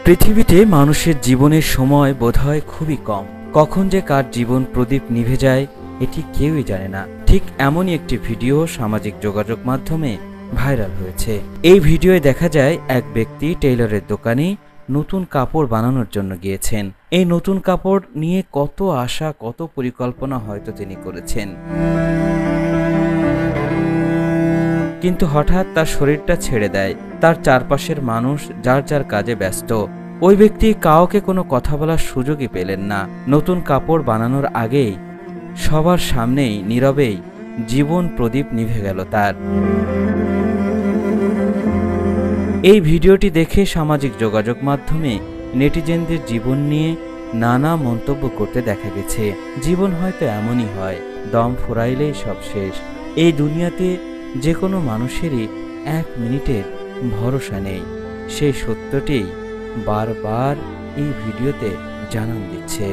পৃথিবীতে মানুষের জীবনের সময় বোধহয় খুবই কম। কখন যে কার জীবন প্রদীপ নিভে যায় এটি কেউই জানে না। ঠিক এমনই একটি ভিডিও সামাজিক যোগাযোগ মাধ্যমে ভাইরাল হয়েছে। এই ভিডিওয়ে দেখা যায় এক ব্যক্তি টেইলরের দোকানে নতুন কাপড় বানানোর জন্য গিয়েছেন। এই নতুন কাপড় নিয়ে কত আশা, কত পরিকল্পনা হয়তো তিনি করেছেন, কিন্তু হঠাৎ তার শরীরটা ছেড়ে দেয়। তার চারপাশের মানুষ যার যার কাজে ব্যস্ত। ওই ব্যক্তি কাউকে কোনো কথা বলার সুযোগই পেলেন না। নতুন কাপড় বানানোর আগেই সবার সামনেই নীরবেই জীবন প্রদীপ নিভে গেল তার। এই ভিডিওটি দেখে সামাজিক যোগাযোগ মাধ্যমে নেটিজেনদের জীবন নিয়ে নানা মন্তব্য করতে দেখা গেছে। জীবন হয়তো এমনই হয়, দম ফুরাইলেই সব শেষ। এই দুনিয়াতে যে কোনো মানুষেরই এক মিনিটের ভরসা নেই। সেই সত্যটি বারবার এই ভিডিওতে জানান দিচ্ছে।